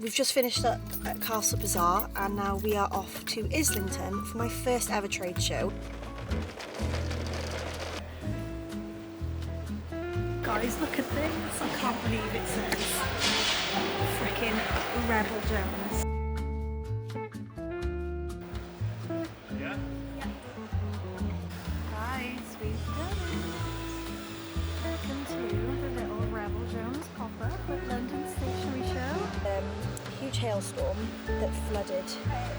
We've just finished up at Castle Bazaar and now we are off to Islington for my first ever trade show. Guys, look at this. I can't believe it says frickin' Rebel Jones. Yeah? Guys, we've done it. Welcome to the little Rebel Jones pop-up at London Stationery Show. Huge hailstorm that flooded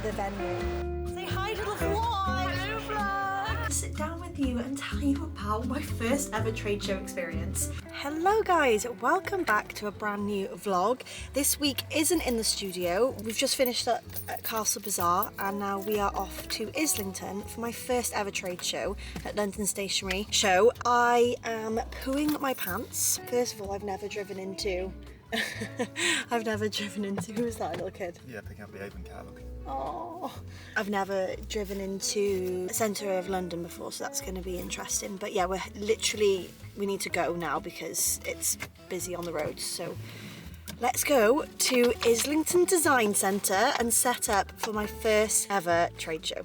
the venue. Say hi to the vlog! Hello vlog! Sit down with you and tell you about my first ever trade show experience. Hello guys, welcome back to a brand new vlog. This week isn't in the studio. We've just finished up at Castle Bazaar and now we are off to Islington for my first ever trade show at London Stationery Show. I am pooing my pants. First of all, I've never driven into who was that little kid? Yeah, picking up the Avon catalogue. Oh, I've never driven into the centre of London before, so that's going to be interesting. But yeah, we need to go now because it's busy on the roads. So let's go to Islington Design Centre and set up for my first ever trade show.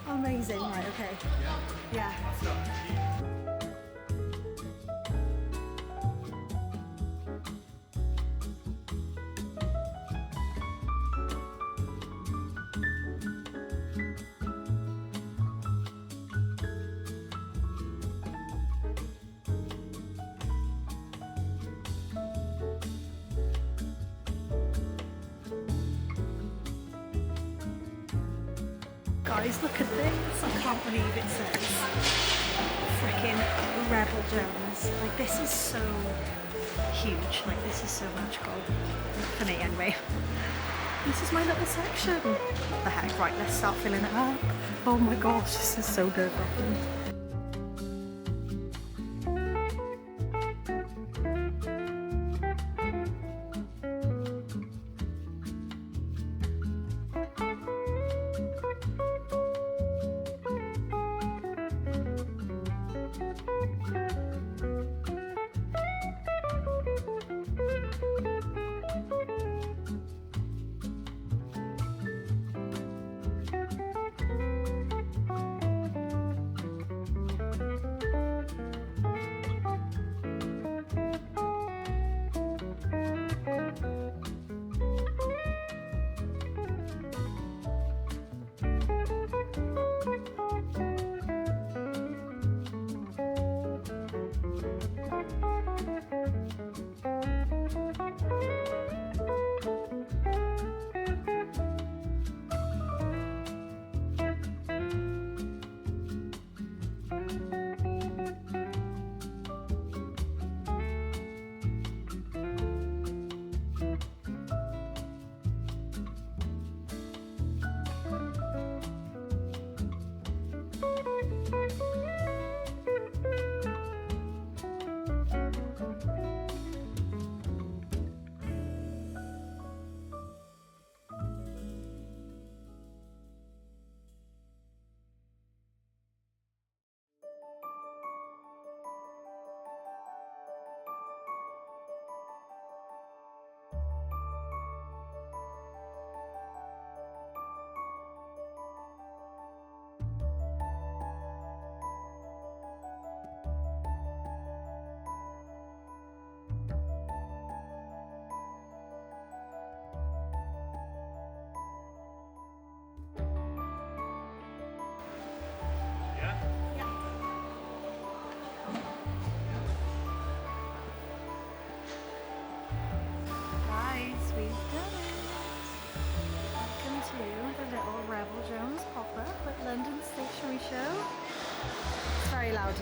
Amazing, right, okay. Yeah. Guys, look at this. I can't believe it says frickin' Rebel Jones. Like, this is so huge. Like, this is so magical. For me, anyway. This is my little section. What the heck? Right, let's start filling it up. Oh my gosh, this is so nerve-wracking.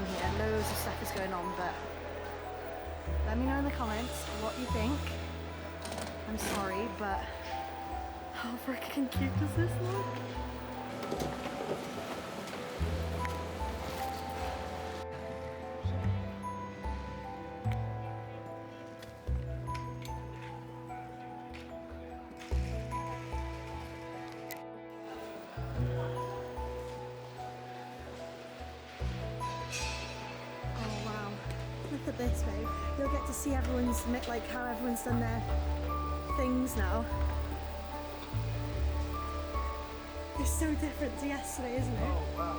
in here. Loads of stuff is going on, but let me know in the comments what you think. I'm sorry, but how freaking cute does this look? Look at this, babe. You'll get to see everyone's, like, how everyone's done their things now. It's so different to yesterday, isn't it? Oh, wow.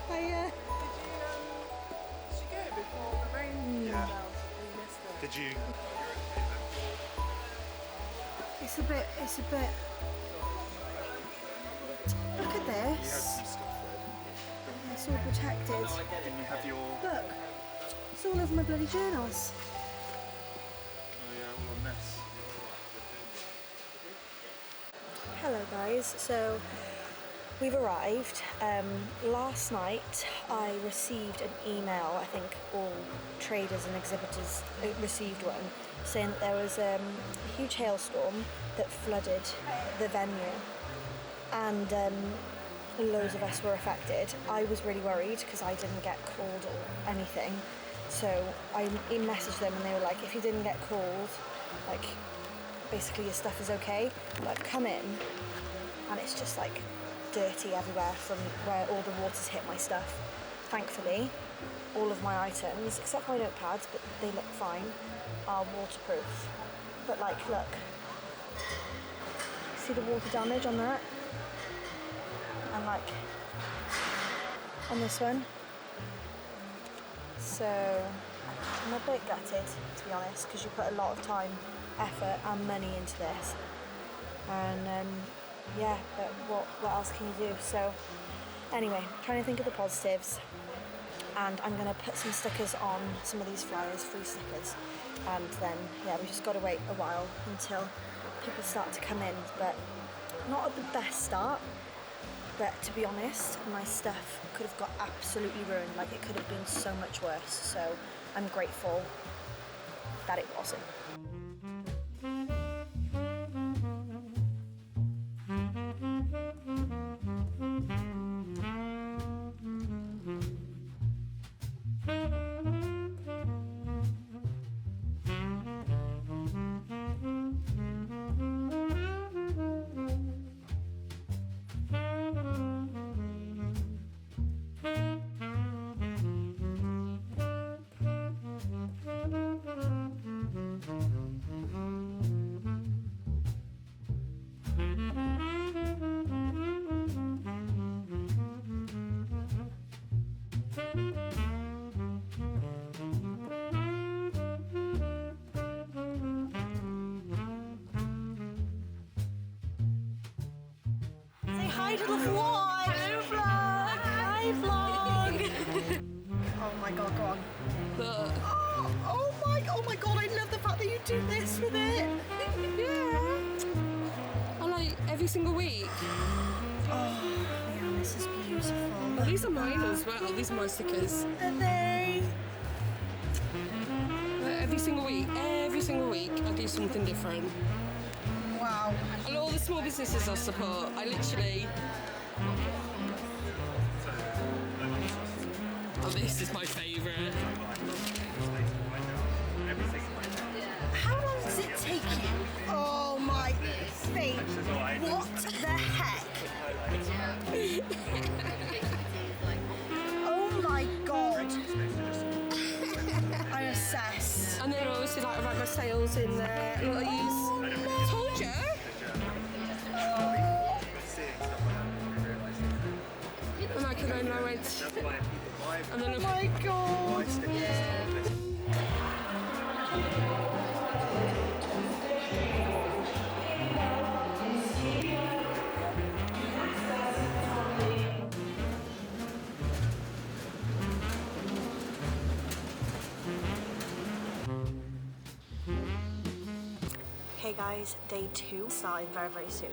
I, Did you get it before the rain? Yeah. We missed it. Did you? it's a bit, look at You had this. some stuff there. It's all protected. Didn't you have your... Look, it's all over my bloody journals. Oh yeah, all a mess. Hello guys, so we've arrived. Last night I received an email, I think all traders and exhibitors received one, saying that there was a huge hailstorm that flooded the venue and loads of us were affected. I was really worried because I didn't get called or anything, so I messaged them and they were like, if you didn't get called, like, basically your stuff is okay. But I've come in and it's just like dirty everywhere from where all the water's hit my stuff. Thankfully, all of my items, except my notepads, but they look fine, are waterproof. But like, look, see the water damage on that? And like on this one. So I'm a bit gutted, to be honest, because you put a lot of time, effort and money into this, and yeah, but what else can you do? So anyway, trying to think of the positives, and I'm going to put some stickers on some of these flyers, free stickers, and then yeah, we just got to wait a while until people start to come in, but not at the best start. But to be honest, my stuff could have got absolutely ruined, like it could have been so much worse, so I'm grateful that it wasn't. Hi to the vlog! Hello vlog! Hi vlog! Oh my god, go on. Oh my god, I love the fact that you do this with it! Yeah. I like every single week. Oh man, this is beautiful. Well, these are mine as well, these are my stickers. Are they? Every single week I do something different. Wow. And all the small businesses I support, I literally... Oh, this is my favourite. How long does it take you? Oh my babe, what the heck? Oh my god. I'm obsessed. And then obviously like I write my sales in there. And I use... Told you! And I can own my rent. And then Oh my god. Okay guys, day 2 starting very soon.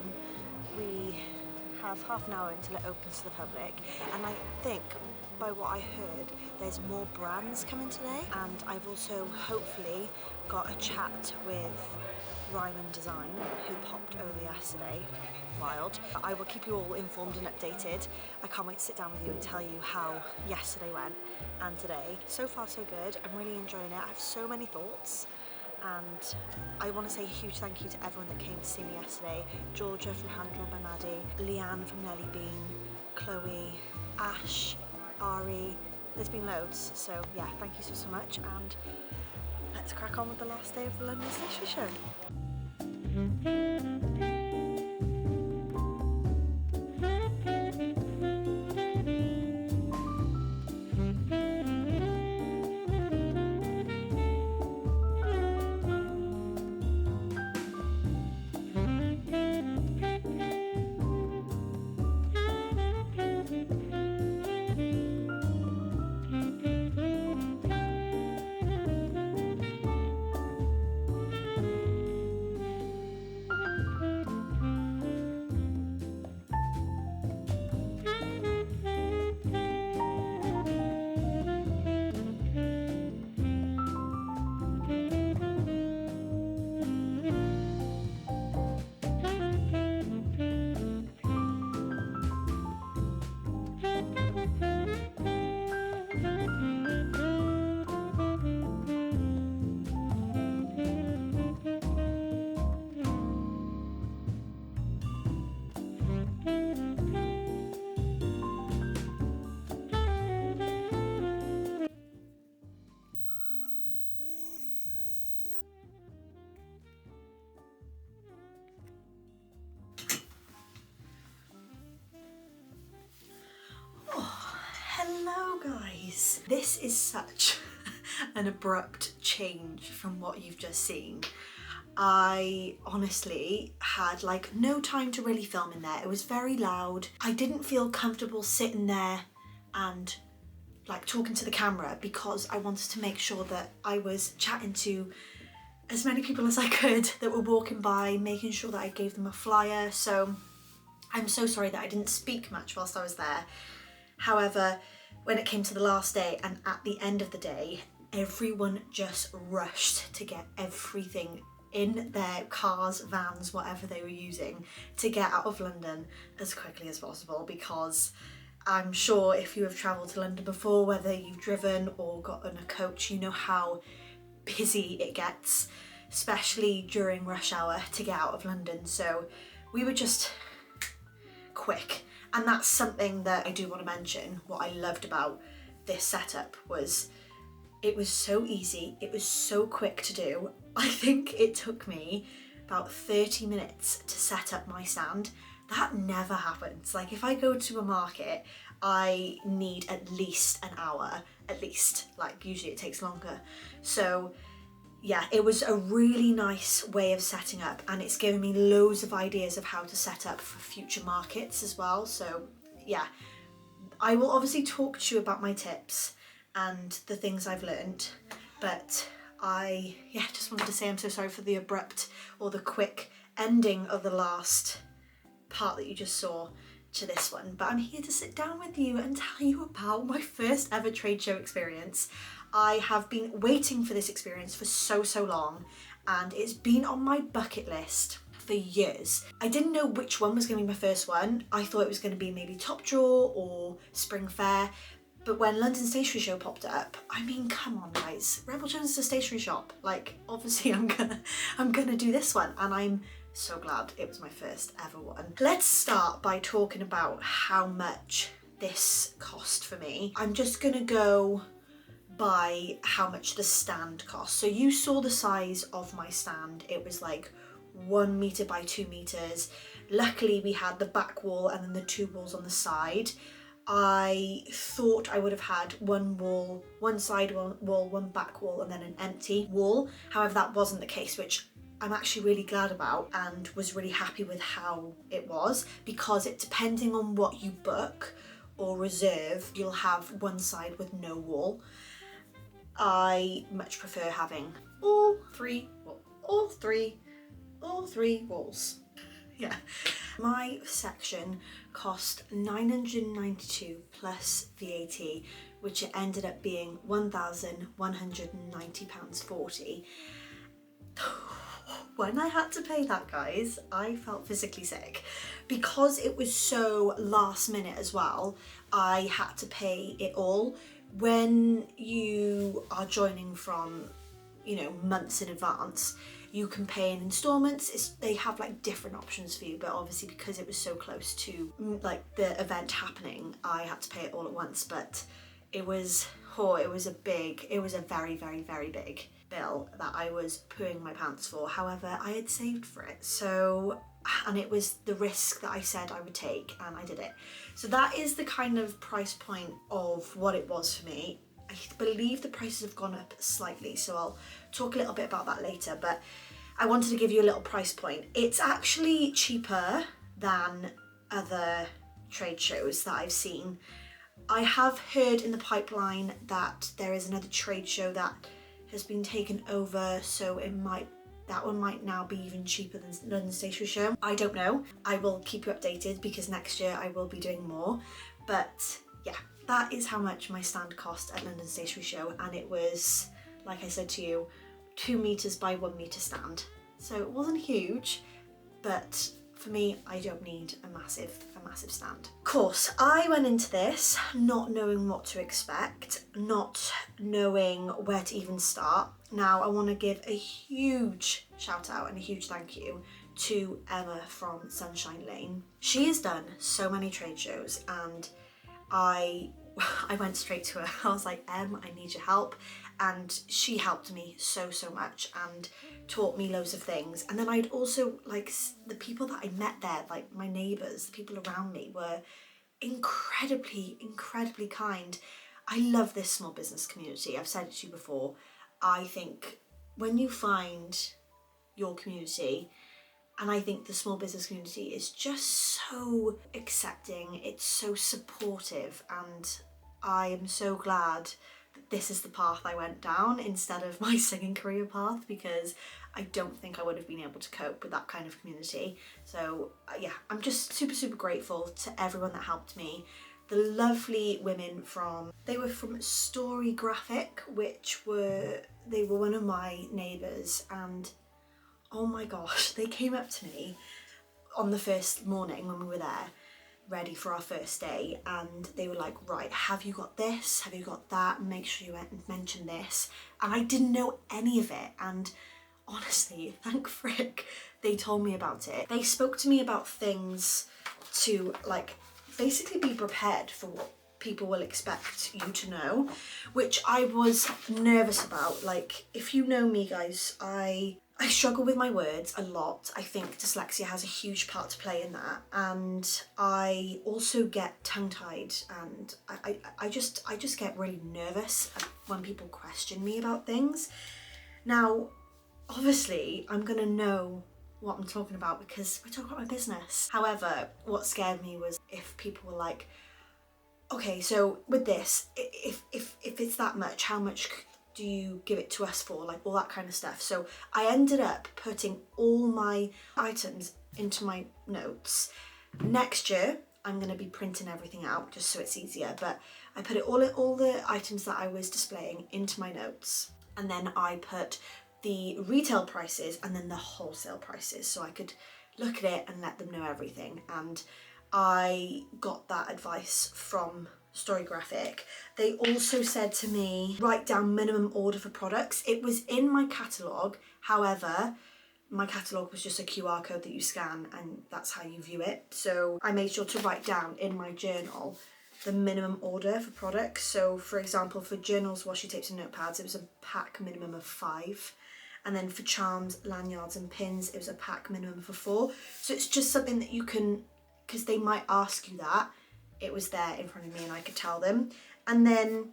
We have half an hour until it opens to the public, and I think by what I heard there's more brands coming today, and I've also hopefully got a chat with Ryman Design, who popped over yesterday. Wild. I will keep you all informed and updated. I can't wait to sit down with you and tell you how yesterday went and today. So far so good. I'm really enjoying it. I have so many thoughts, and I want to say a huge thank you to everyone that came to see me yesterday. Georgia from Hand Drawn by Maddie, Leanne from Nelly Bean, Chloe, Ash, Ari. There's been loads, so yeah, thank you so much, and let's crack on with the last day of the London Stationery Show. Hello guys! This is such an abrupt change from what you've just seen. I honestly had like no time to really film in there. It was very loud. I didn't feel comfortable sitting there and like talking to the camera because I wanted to make sure that I was chatting to as many people as I could that were walking by, making sure that I gave them a flyer. So I'm so sorry that I didn't speak much whilst I was there. However, when it came to the last day and at the end of the day, everyone just rushed to get everything in their cars, vans, whatever they were using to get out of London as quickly as possible, because I'm sure if you have travelled to London before, whether you've driven or got on a coach, you know how busy it gets, especially during rush hour to get out of London. So we were just quick. And that's something that I do want to mention. What I loved about this setup was it was so easy, it was so quick to do. I think it took me about 30 minutes to set up my stand. That never happens. Like if I go to a market, I need at least an hour, at least. Like usually it takes longer. So yeah, it was a really nice way of setting up, and it's given me loads of ideas of how to set up for future markets as well. So yeah, I will obviously talk to you about my tips and the things I've learned, but I just wanted to say I'm so sorry for the abrupt or the quick ending of the last part that you just saw to this one. But I'm here to sit down with you and tell you about my first ever trade show experience. I have been waiting for this experience for so long, and it's been on my bucket list for years. I didn't know which one was going to be my first one. I thought it was going to be maybe Top Drawer or Spring Fair, but when London Stationery Show popped up, I mean, come on guys, Rebel Jones is a stationery shop. Like obviously I'm gonna do this one, and I'm so glad it was my first ever one. Let's start by talking about how much this cost for me. I'm just gonna go by how much the stand cost. So you saw the size of my stand. It was like 1 meter by 2 meters. Luckily we had the back wall and then the 2 walls on the side. I thought I would have had one wall, one side wall, one back wall, and then an empty wall. However, that wasn't the case, which I'm actually really glad about, and was really happy with how it was, because it, depending on what you book or reserve, you'll have one side with no wall. I much prefer having all three walls. Yeah. My section cost £992 plus VAT, which it ended up being £1,190.40. When I had to pay that, guys, I felt physically sick. Because it was so last minute as well, I had to pay it all. When you are joining from, you know, months in advance, you can pay in installments. They have like different options for you, but obviously because it was so close to like the event happening, I had to pay it all at once. But it was a very, very, very big bill that I was pooing my pants for. However, I had saved for it, so, and it was the risk that I said I would take, and I did it. So that is the kind of price point of what it was for me. I believe the prices have gone up slightly, so I'll talk a little bit about that later, but I wanted to give you a little price point. It's actually cheaper than other trade shows that I've seen. I have heard in the pipeline that there is another trade show that has been taken over, so that one might now be even cheaper than London Stationery Show. I don't know. I will keep you updated because next year I will be doing more. But yeah, that is how much my stand cost at London Stationery Show, and it was, like I said to you, 2 meters by 1 meter stand. So it wasn't huge, but for me, I don't need a massive stand. Of course, I went into this not knowing what to expect, not knowing where to even start. Now, I want to give a huge shout out and a huge thank you to Emma from Sunshine Lane. She has done so many trade shows, and I went straight to her. I was like, Em, I need your help. And she helped me so much and taught me loads of things. And then I'd also, like, the people that I met there, like my neighbours, the people around me, were incredibly kind. I love this small business community. I've said it to you before. I think when you find your community, and I think the small business community is just so accepting, it's so supportive, and I am so glad that this is the path I went down instead of my singing career path, because I don't think I would have been able to cope with that kind of community. So yeah, I'm just super grateful to everyone that helped me. The lovely women they were from Story Graphic, they were one of my neighbours, and oh my gosh, they came up to me on the first morning when we were there, ready for our first day, and they were like, right, have you got this? Have you got that? Make sure you mention this. And I didn't know any of it, and honestly, thank frick, they told me about it. They spoke to me about things to, like, basically be prepared for what people will expect you to know, which I was nervous about. Like, if you know me, guys, I struggle with my words a lot. I think dyslexia has a huge part to play in that, and I also get tongue-tied, and I just get really nervous when people question me about things. Now, obviously, I'm gonna know what I'm talking about because we're talking about my business. However, what scared me was if people were like, okay, so with this, if it's that much, how much do you give it to us for? Like, all that kind of stuff. So I ended up putting all my items into my notes. Next year, I'm going to be printing everything out just so it's easier, but I put all the items that I was displaying into my notes, and then I put the retail prices and then the wholesale prices, so I could look at it and let them know everything. And I got that advice from Story Graphic. They also said to me, write down minimum order for products. It was in my catalogue, however, my catalogue was just a QR code that you scan and that's how you view it. So I made sure to write down in my journal the minimum order for products. So for example, for journals, washi tapes and notepads, it was a pack minimum of 5. And then for charms, lanyards and pins, it was a pack minimum for 4. So it's just something that you can, because they might ask you that, it was there in front of me and I could tell them. And then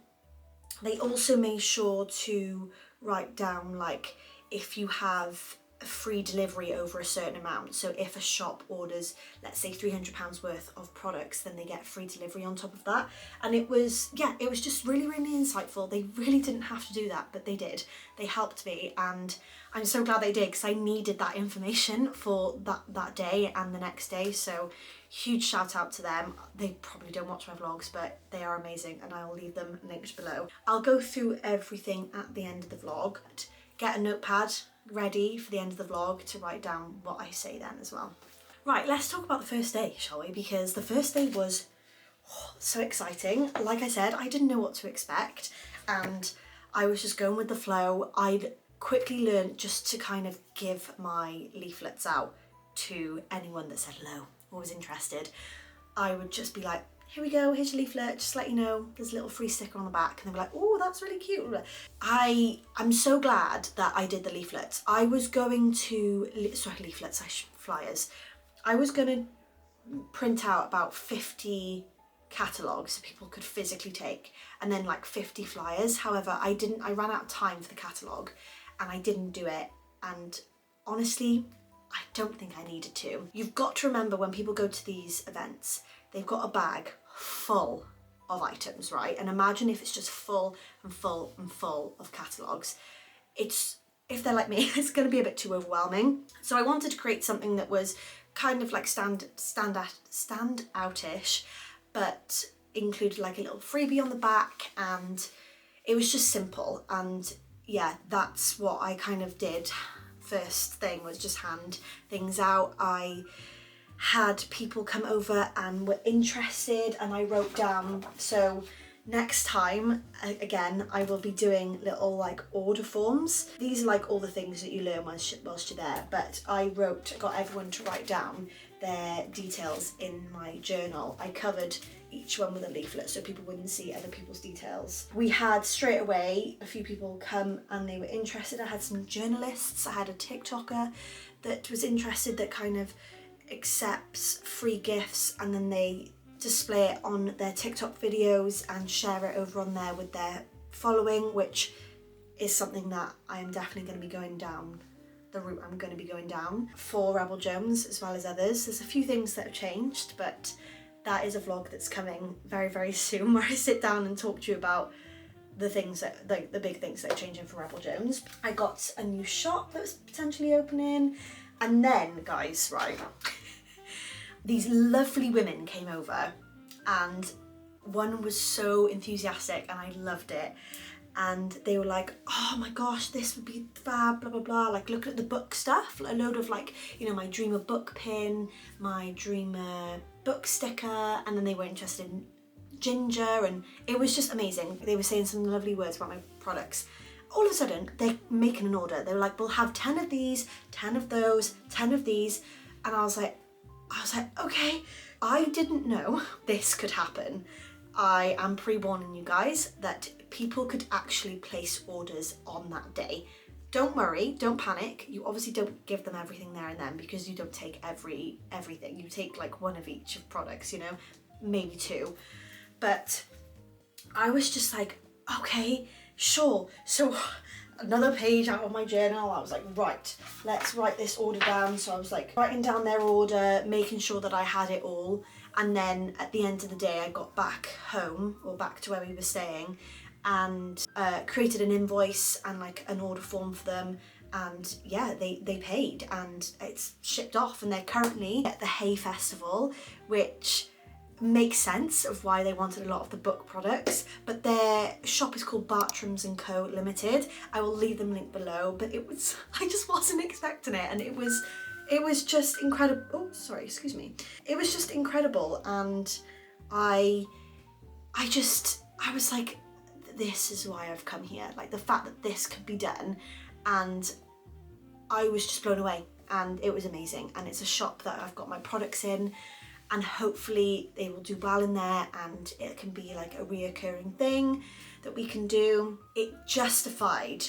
they also made sure to write down, like, if you have free delivery over a certain amount. So if a shop orders, let's say £300 worth of products, then they get free delivery on top of that. And it was, yeah, it was just really, really insightful. They really didn't have to do that, but they did. They helped me, and I'm so glad they did, because I needed that information for that day and the next day. So huge shout out to them. They probably don't watch my vlogs, but they are amazing, and I will leave them linked below. I'll go through everything at the end of the vlog. Get a notepad ready for the end of the vlog to write down what I say then as well. Right, let's talk about the first day, shall we? Because the first day was so exciting. Like I said, I didn't know what to expect, and I was just going with the flow. I'd quickly learned just to kind of give my leaflets out to anyone that said hello or was interested. I would just be like, here we go, here's your leaflet, just to let you know, there's a little free sticker on the back. And they were like, oh, that's really cute. I'm so glad that I did the leaflets. I was going to, flyers. I was going to print out about 50 catalogues so people could physically take, and then like 50 flyers. However, I ran out of time for the catalogue, and I didn't do it. And honestly, I don't think I needed to. You've got to remember, when people go to these events, they've got a bag full of items, right? And imagine if it's just full and full and full of catalogues. If they're like me, it's going to be a bit too overwhelming. So I wanted to create something that was kind of like stand outish, but included like a little freebie on the back, and it was just simple. And yeah, that's what I kind of did. First thing was just hand things out. I had people come over and were interested, and I wrote down. So next time, again, I will be doing little like order forms. These are like all the things that you learn whilst you're there, but I got everyone to write down their details in my journal. I covered each one with a leaflet so people wouldn't see other people's details. We had straight away a few people come and they were interested. I had some journalists, I had a TikToker that was interested, that kind of accepts free gifts and then they display it on their TikTok videos and share it over on there with their following, which is something that I am definitely going to be going down, the route I'm going to be going down for Rebel Jones as well as others. There's a few things that have changed, but that is a vlog that's coming very, very soon, where I sit down and talk to you about the things that, like the big things that are changing for Rebel Jones. I got a new shop that was potentially opening, and then, guys, right, these lovely women came over, and one was so enthusiastic and I loved it. And they were like, oh my gosh, this would be fab, blah, blah, blah. Like, look at the book stuff. A load of like, you know, my Dreamer book pin, my Dreamer book sticker. And then they were interested in ginger, and it was just amazing. They were saying some lovely words about my products. All of a sudden, they're making an order. They were like, we'll have 10 of these, 10 of those, 10 of these. And I was like, okay. I didn't know this could happen. I am pre-warning you guys that people could actually place orders on that day. Don't worry, don't panic. You obviously don't give them everything there and then, because you don't take everything. You take like one of each of products, you know, maybe two. But I was just like, okay, sure. So another page out of my journal, I was like, right, let's write this order down. So I was like writing down their order, making sure that I had it all. And then at the end of the day, I got back home, or back to where we were staying, and created an invoice and like an order form for them. And yeah, they paid and it's shipped off, and they're currently at the Hay Festival, which makes sense of why they wanted a lot of the book products. But their shop is called Bartram's & Co Limited. I will leave them linked below, but I just wasn't expecting it, and it was just incredible. Oh, sorry, excuse me. It was just incredible, and I was like, this is why I've come here. Like, the fact that this could be done, and I was just blown away, and it was amazing. And it's a shop that I've got my products in, and hopefully they will do well in there, and it can be like a reoccurring thing that we can do. It justified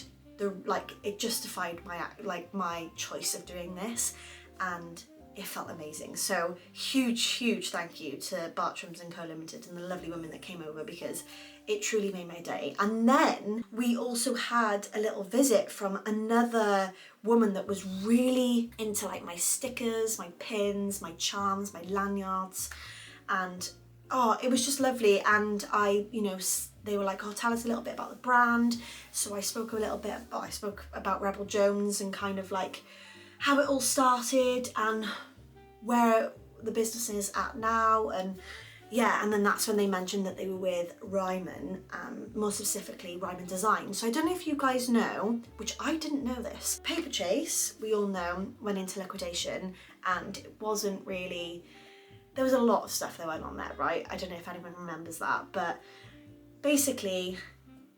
my choice of doing this, and it felt amazing. So huge thank you to Bartram's & Co Limited and the lovely women that came over, because it truly made my day. And then we also had a little visit from another woman that was really into like my stickers, my pins, my charms, my lanyards, and oh, it was just lovely. And I, you know, they were like, oh, tell us a little bit about the brand. So I spoke about Rebel Jones and kind of like how it all started and where the business is at now. And yeah, and then that's when they mentioned that they were with Ryman, more specifically Ryman Design. So I don't know if you guys know, which I didn't know this, Paper Chase, we all know, went into liquidation, and it wasn't really, there was a lot of stuff that went on there, right? I don't know if anyone remembers that, but basically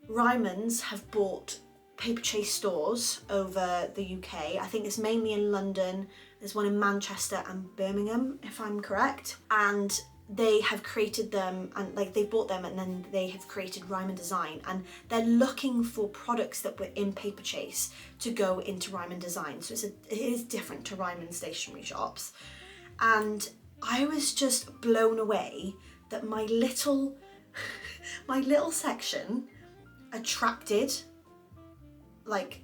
Ryman's have bought Paper Chase stores over the UK. I think it's mainly in London. There's one in Manchester and Birmingham, if I'm correct. And they have created them, and like they bought them, and then they have created Ryman Design, and they're looking for products that were in Paper Chase to go into Ryman Design. So it is different to Ryman stationery shops. And I was just blown away that my little section attracted like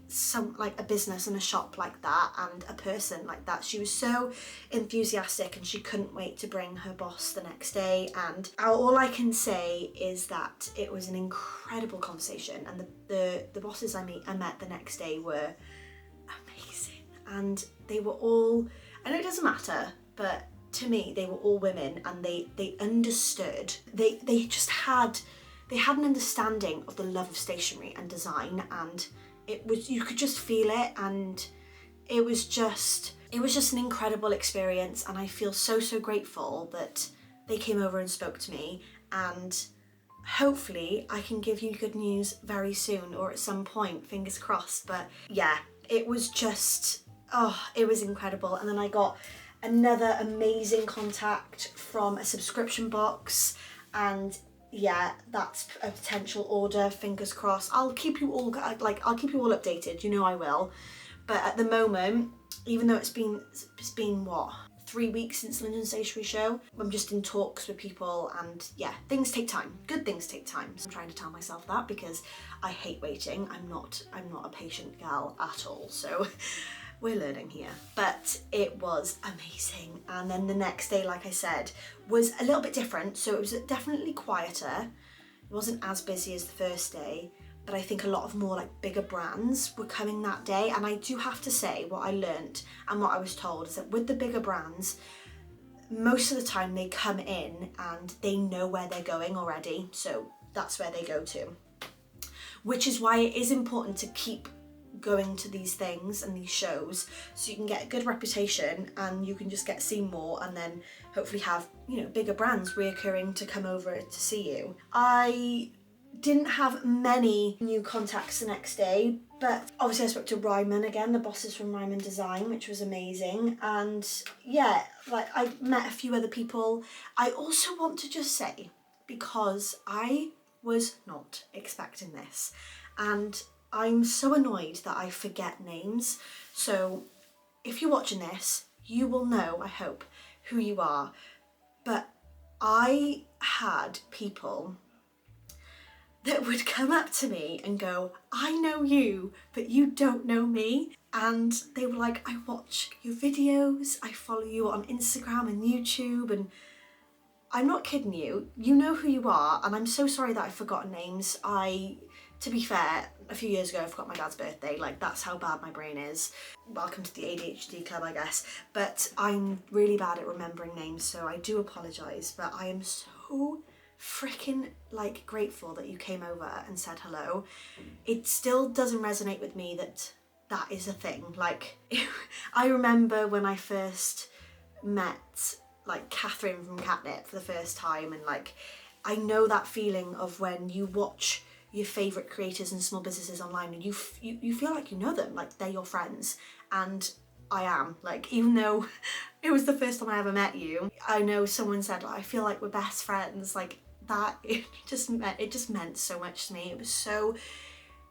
a business and a shop like that and a person like that. She was so enthusiastic, and she couldn't wait to bring her boss the next day. And all I can say is that it was an incredible conversation, and the bosses I met the next day were amazing. And they were all, I know it doesn't matter, but to me they were all women, and they understood, they just had an understanding of the love of stationery and design, and it was, you could just feel it, and it was just an incredible experience. And I feel so grateful that they came over and spoke to me, and hopefully I can give you good news very soon, or at some point, fingers crossed. But yeah, it was just, oh, it was incredible. And then I got another amazing contact from a subscription box, and yeah, that's a potential order, fingers crossed. I'll keep you all updated, you know I will. But at the moment, even though it's been what, 3 weeks since London Stationery Show, I'm just in talks with people, and yeah, things take time. Good things take time. So I'm trying to tell myself that, because I hate waiting. I'm not a patient gal at all. So we're learning here, but it was amazing. And then the next day, like I said, was a little bit different. So it was definitely quieter. It wasn't as busy as the first day, but I think a lot of more like bigger brands were coming that day. And I do have to say, what I learned and what I was told is that with the bigger brands, most of the time they come in and they know where they're going already. So that's where they go to, which is why it is important to keep going to these things and these shows, so you can get a good reputation and you can just get seen more, and then hopefully have, you know, bigger brands reoccurring to come over to see you. I didn't have many new contacts the next day, but obviously I spoke to Ryman again, the bosses from Ryman Design, which was amazing. And yeah, like I met a few other people. I also want to just say, because I was not expecting this, and I'm so annoyed that I forget names. So if you're watching this, you will know, I hope, who you are. But I had people that would come up to me and go, I know you, but you don't know me. And they were like, I watch your videos, I follow you on Instagram and YouTube, and I'm not kidding you, you know who you are. And I'm so sorry that I've forgotten names. To be fair, a few years ago I forgot my dad's birthday, like that's how bad my brain is. Welcome to the ADHD club, I guess. But I'm really bad at remembering names, so I do apologise, but I am so freaking like grateful that you came over and said hello. It still doesn't resonate with me that that is a thing. Like, I remember when I first met like Catherine from Catnip for the first time, and like I know that feeling of when you watch your favourite creators and small businesses online and you feel like you know them, like they're your friends. And I am, like, even though it was the first time I ever met you, I know someone said, I feel like we're best friends, like that, it just meant so much to me. It was so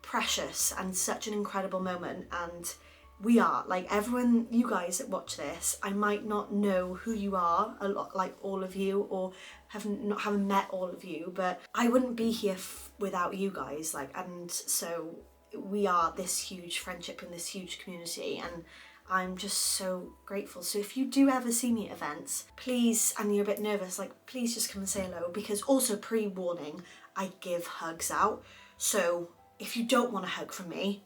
precious and such an incredible moment. And we are, like everyone, you guys that watch this, I might not know who you are a lot, like all of you, or haven't met all of you, but I wouldn't be here without you guys, like, and so we are this huge friendship and this huge community, and I'm just so grateful. So if you do ever see me at events, please, and you're a bit nervous, like please just come and say hello, because also pre-warning, I give hugs out. So if you don't want a hug from me,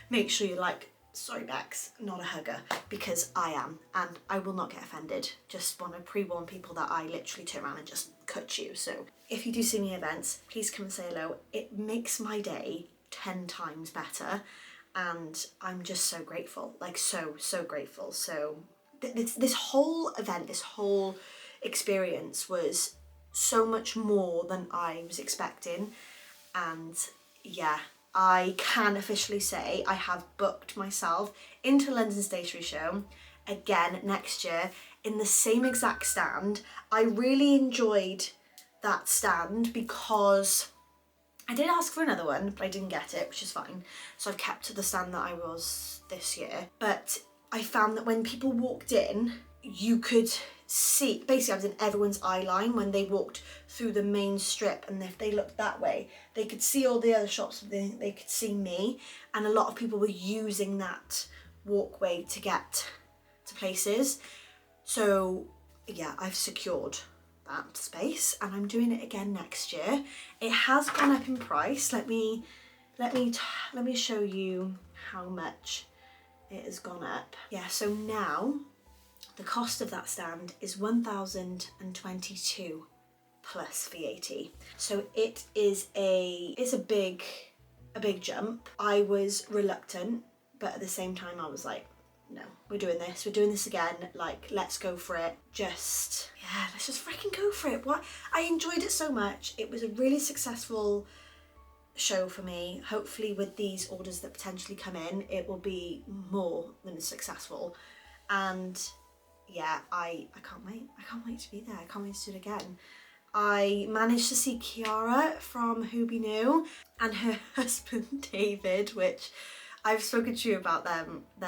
make sure you're like, sorry Bex, not a hugger, because I am, and I will not get offended. Just want to pre-warn people that I literally turn around and just cut you. So if you do see me at events, please come and say hello. It makes my day 10 times better, and I'm just so grateful, like so grateful. So this whole event, this whole experience was so much more than I was expecting, and yeah, I can officially say I have booked myself into London Stationery Show again next year in the same exact stand. I really enjoyed that stand because I did ask for another one, but I didn't get it, which is fine. So I've kept to the stand that I was this year. But I found that when people walked in, you could see, basically I was in everyone's eye line when they walked through the main strip, and if they looked that way, they could see all the other shops, they could see me, and a lot of people were using that walkway to get to places. So yeah, I've secured that space, and I'm doing it again next year. It has gone up in price. Let me show you how much it has gone up. Yeah, so now the cost of that stand is £1,022 plus VAT. So it's a big jump. I was reluctant, but at the same time I was like, no, we're doing this again, like let's go for it. Let's just freaking go for it. What, I enjoyed it so much. It was a really successful show for me. Hopefully with these orders that potentially come in, it will be more than successful. And yeah, I can't wait. I can't wait to be there. I can't wait to do it again. I managed to see Kiara from Who Be New and her husband David, which I've spoken to you about their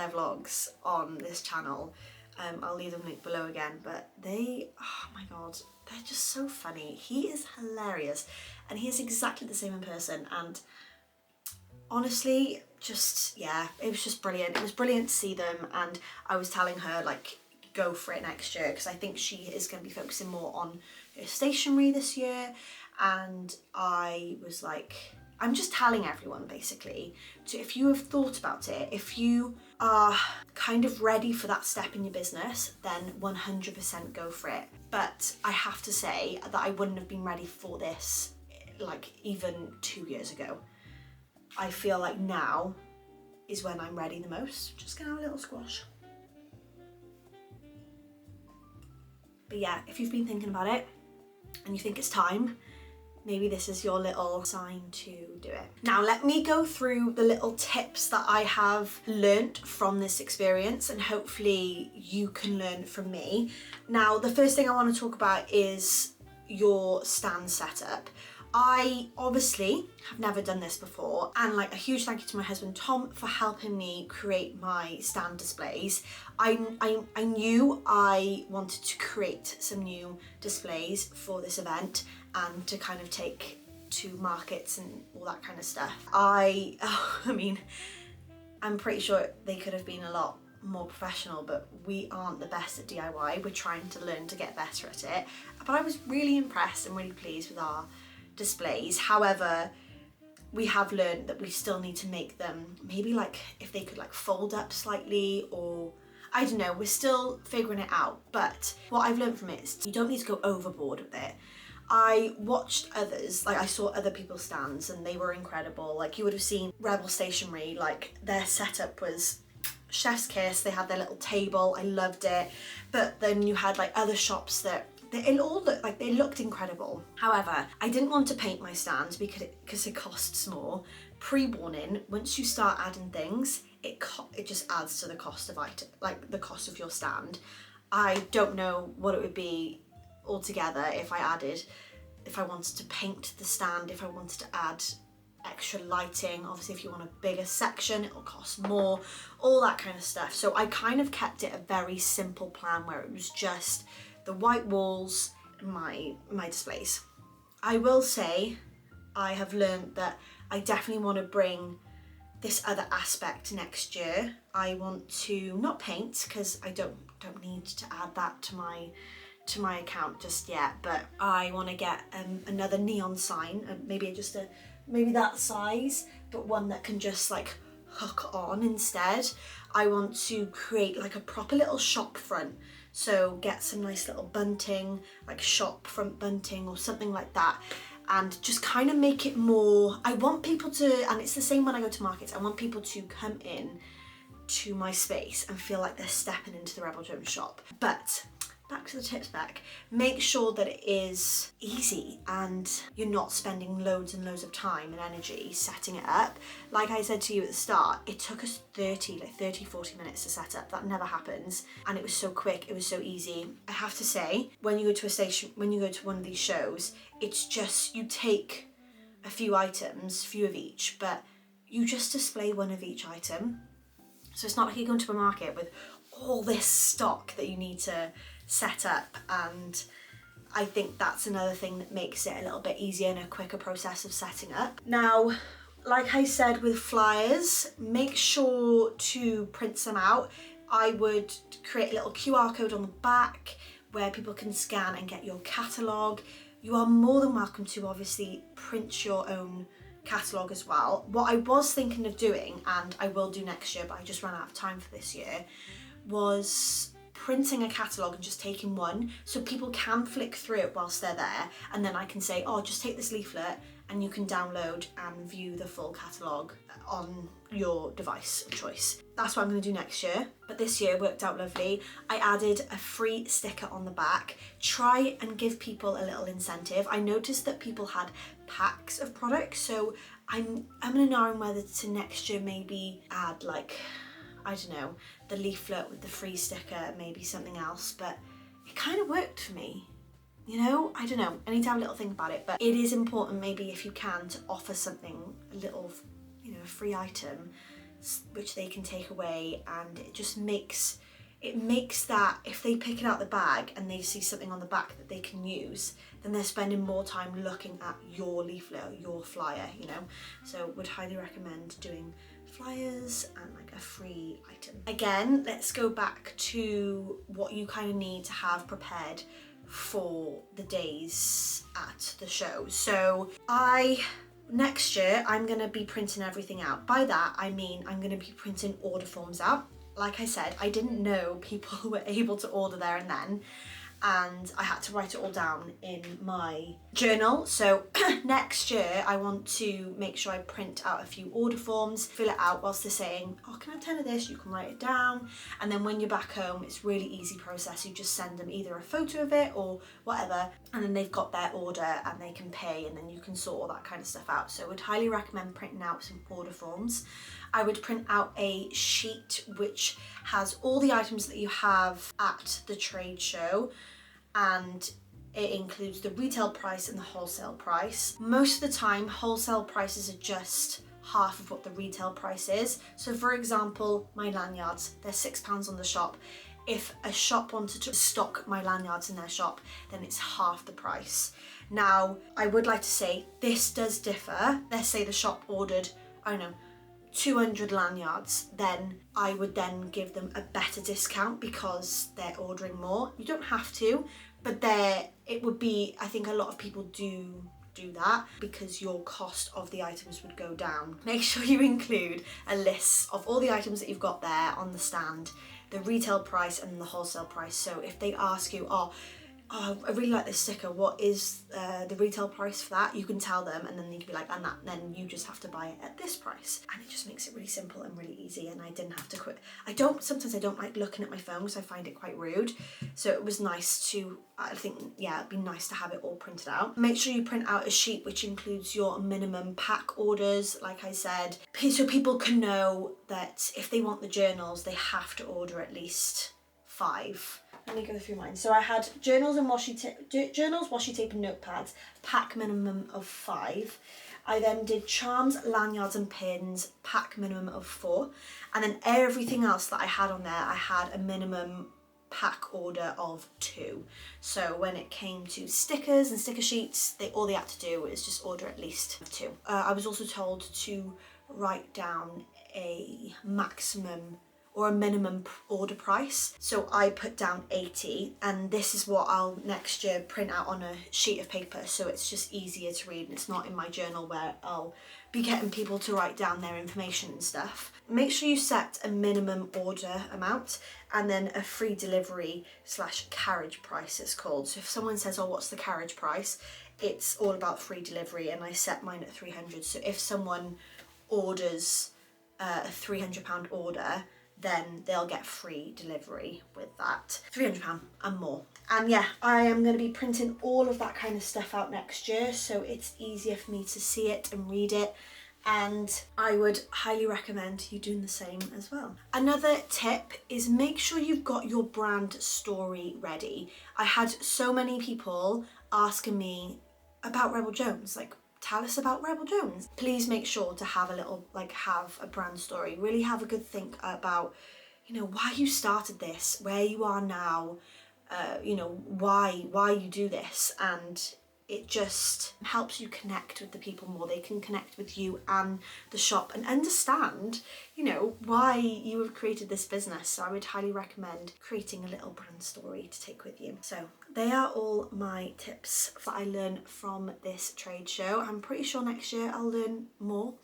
vlogs on this channel. I'll leave them linked below again, but they, oh my god, they're just so funny. He is hilarious, and he is exactly the same in person, and honestly, just, yeah, it was just brilliant. It was brilliant to see them, and I was telling her, like, go for it next year, because I think she is going to be focusing more on her stationery this year, and I was like, I'm just telling everyone basically, to, if you have thought about it, if you are kind of ready for that step in your business, then 100% go for it. But I have to say that I wouldn't have been ready for this like even 2 years ago. I feel like now is when I'm ready the most. Just gonna have a little squash. But yeah, if you've been thinking about it and you think it's time, maybe this is your little sign to do it. Now let me go through the little tips that I have learnt from this experience, and hopefully you can learn from me. Now the first thing I want to talk about is your stand setup. I obviously have never done this before, and like a huge thank you to my husband Tom for helping me create my stand displays. I knew I wanted to create some new displays for this event and to kind of take to markets and all that kind of stuff. I mean, I'm pretty sure they could have been a lot more professional, but we aren't the best at DIY. We're trying to learn to get better at it. But I was really impressed and really pleased with our displays. However, we have learned that we still need to make them maybe like if they could like fold up slightly, or I don't know, we're still figuring it out. But what I've learned from it is you don't need to go overboard with it. I watched others, like I saw other people's stands and they were incredible. Like you would have seen Rebel Stationery, like their setup was chef's kiss. They had their little table, I loved it. But then you had like other shops that it all looked like they looked incredible. However, I didn't want to paint my stand because it costs more. Pre-warning, once you start adding things, it just adds to the cost of the cost of your stand. I don't know what it would be altogether if I wanted to paint the stand, if I wanted to add extra lighting. Obviously if you want a bigger section, it'll cost more, all that kind of stuff. So I kind of kept it a very simple plan where it was just the white walls and my displays. I will say I have learned that I definitely want to bring this other aspect next year. I want to not paint, because I don't need to add that to my account just yet, but I want to get another neon sign, maybe that size, but one that can just like hook on instead. I want to create like a proper little shop front, so get some nice little bunting, like shop front bunting or something like that, and just kind of make it more, I want people to, and it's the same when I go to markets, I want people to come in to my space and feel like they're stepping into the Rebel Jones shop. But back to the tips back, make sure that it is easy and you're not spending loads and loads of time and energy setting it up. Like I said to you at the start, it took us 40 minutes to set up. That never happens, and it was so quick, it was so easy. I have to say, when you go to one of these shows, it's just, you take a few items, few of each, but you just display one of each item. So it's not like you're going to a market with all this stock that you need to set up, and I think that's another thing that makes it a little bit easier and a quicker process of setting up. Now, like I said with flyers, make sure to print some out. I would create a little QR code on the back where people can scan and get your catalogue. You are more than welcome to obviously print your own catalogue as well. What I was thinking of doing, and I will do next year, but I just ran out of time for this year, was printing a catalogue and just taking one, so people can flick through it whilst they're there, and then I can say, oh, just take this leaflet and you can download and view the full catalogue on your device of choice. That's what I'm going to do next year, but this year worked out lovely. I added a free sticker on the back. Try and give people a little incentive. I noticed that people had packs of products, so I'm going to know whether to next year maybe add, like, I don't know, the leaflet with the free sticker, maybe something else, but it kind of worked for me. You know, I don't know, I need to have a little think about it, but it is important maybe if you can to offer something, a little, you know, a free item which they can take away, and it just makes that if they pick it out the bag and they see something on the back that they can use, then they're spending more time looking at your leaflet or your flyer, you know. So would highly recommend doing flyers and like a free item. Again, let's go back to what you kind of need to have prepared for the days at the show. So next year I'm going to be printing everything out. By that I mean I'm going to be printing order forms out. Like I said, I didn't know people were able to order there and then, and I had to write it all down in my journal. So next year I want to make sure I print out a few order forms, fill it out whilst they're saying, oh, can I have 10 of this? You can write it down, and then when you're back home, it's really easy process. You just send them either a photo of it or whatever, and then they've got their order and they can pay, and then you can sort all that kind of stuff out. So I would highly recommend printing out some order forms. I would print out a sheet which has all the items that you have at the trade show, and it includes the retail price and the wholesale price. Most of the time, wholesale prices are just half of what the retail price is. So for example, my lanyards, they're £6 on the shop. If a shop wanted to stock my lanyards in their shop, then it's half the price. Now, I would like to say this does differ. Let's say the shop ordered, I don't know, 200 lanyards, then I would then give them a better discount because they're ordering more. You don't have to, but it would be, I think a lot of people do that because your cost of the items would go down. Make sure you include a list of all the items that you've got there on the stand, the retail price and the wholesale price. So if they ask you, oh, I really like this sticker, what is the retail price for that? You can tell them, and then you can be like, and that, then you just have to buy it at this price. And it just makes it really simple and really easy, and I didn't have to quit. Sometimes I don't like looking at my phone because I find it quite rude. So it was nice to, I think, yeah, it'd be nice to have it all printed out. Make sure you print out a sheet which includes your minimum pack orders, like I said, so people can know that if they want the journals, they have to order at least 5. Let me go through mine. So I had journals and washi tape and notepads, pack minimum of 5. I then did charms, lanyards and pins, pack minimum of 4. And then everything else that I had on there, I had a minimum pack order of 2. So when it came to stickers and sticker sheets, all they had to do was just order at least 2. I was also told to write down a maximum or a minimum order price. So I put down 80, and this is what I'll next year print out on a sheet of paper, so it's just easier to read and it's not in my journal where I'll be getting people to write down their information and stuff. Make sure you set a minimum order amount and then a free delivery / carriage price it's called. So if someone says, oh, what's the carriage price? It's all about free delivery, and I set mine at 300. So if someone orders a £300 order, then they'll get free delivery with that. £300 and more. And yeah, I am going to be printing all of that kind of stuff out next year, so it's easier for me to see it and read it, and I would highly recommend you doing the same as well. Another tip is make sure you've got your brand story ready. I had so many people asking me about Rebel Jones, like, tell us about Rebel Jones. Please make sure to have a brand story. Really have a good think about, you know, why you started this, where you are now, you know, why you do this, and it just helps you connect with the people more. They can connect with you and the shop and understand, you know, why you have created this business. So I would highly recommend creating a little brand story to take with you. So they are all my tips that I learned from this trade show. I'm pretty sure next year I'll learn more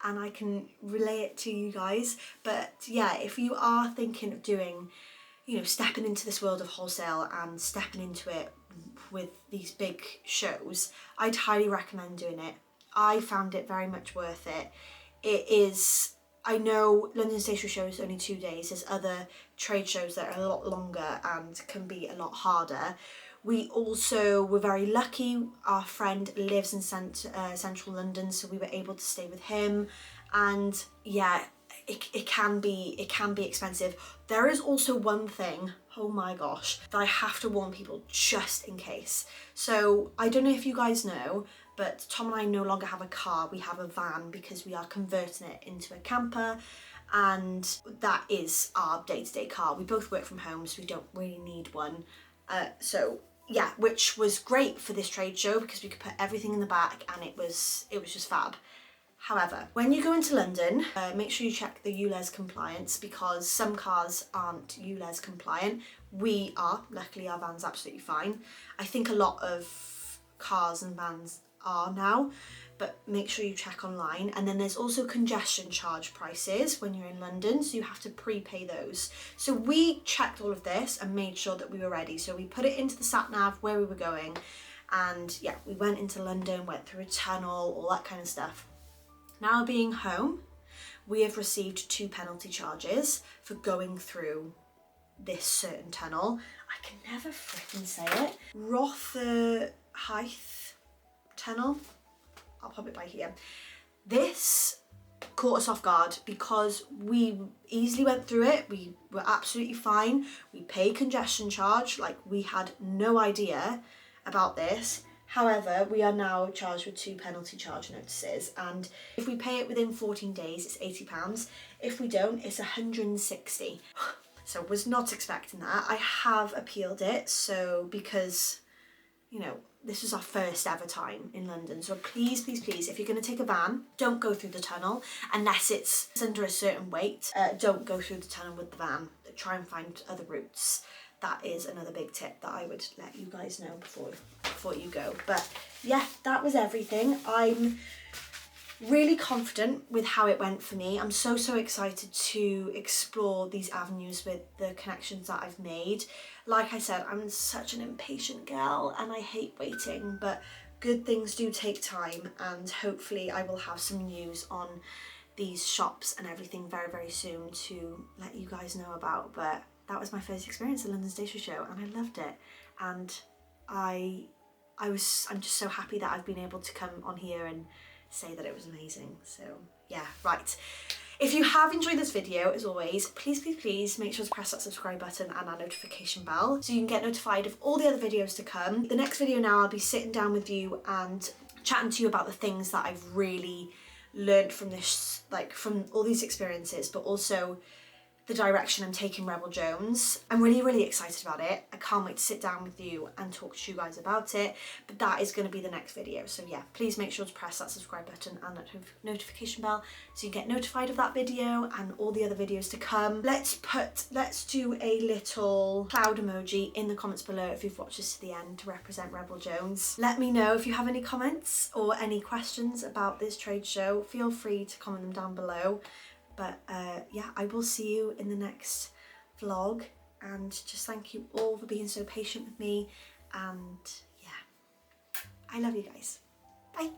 and I can relay it to you guys. But yeah, if you are thinking of doing, you know, stepping into this world of wholesale and stepping into it with these big shows, I'd highly recommend doing it. I found it very much worth it. It is, I know London Stationery Show is only 2 days. There's other trade shows that are a lot longer and can be a lot harder. We also were very lucky. Our friend lives in central London, so we were able to stay with him. And yeah, it can be expensive. There is also one thing, oh my gosh, that I have to warn people just in case. So I don't know if you guys know, but Tom and I no longer have a car, we have a van because we are converting it into a camper, and that is our day-to-day car. We both work from home, so we don't really need one. So yeah, which was great for this trade show because we could put everything in the back and it was just fab. However, when you go into London, make sure you check the ULEZ compliance because some cars aren't ULEZ compliant. We are, luckily our van's absolutely fine. I think a lot of cars and vans are now, but make sure you check online. And then there's also congestion charge prices when you're in London, so you have to prepay those. So we checked all of this and made sure that we were ready. So we put it into the sat nav where we were going, and yeah, we went into London, went through a tunnel, all that kind of stuff. Now being home, we have received 2 penalty charges for going through this certain tunnel. I can never freaking say it. Rotherhithe tunnel. I'll pop it by here. This caught us off guard because we easily went through it. We were absolutely fine. We paid congestion charge, like we had no idea about this. However, we are now charged with 2 penalty charge notices, and if we pay it within 14 days, it's £80. If we don't, it's 160. So was not expecting that. I have appealed it, so because, you know, this was our first ever time in London. So please, please, please, if you're going to take a van, don't go through the tunnel unless it's under a certain weight. Don't go through the tunnel with the van. Try and find other routes. That is another big tip that I would let you guys know before you go. But yeah, that was everything. I'm really confident with how it went for me. I'm so excited to explore these avenues with the connections that I've made. Like I said, I'm such an impatient girl and I hate waiting, but good things do take time, and hopefully I will have some news on these shops and everything very, very soon to let you guys know about. But that was my first experience at London Stationery Show and I loved it, and I'm just so happy that I've been able to come on here and say that it was amazing. So yeah, right. If you have enjoyed this video, as always, please, please, please make sure to press that subscribe button and that notification bell so you can get notified of all the other videos to come. The next video now, I'll be sitting down with you and chatting to you about the things that I've really learned from this, like from all these experiences, but also the direction I'm taking Rebel Jones. I'm really, really excited about it. I can't wait to sit down with you and talk to you guys about it, but that is going to be the next video. So yeah, please make sure to press that subscribe button and that notification bell so you get notified of that video and all the other videos to come. Let's do a little cloud emoji in the comments below if you've watched this to the end to represent Rebel Jones. Let me know if you have any comments or any questions about this trade show. Feel free to comment them down below. But yeah, I will see you in the next vlog, and just thank you all for being so patient with me, and yeah, I love you guys. Bye.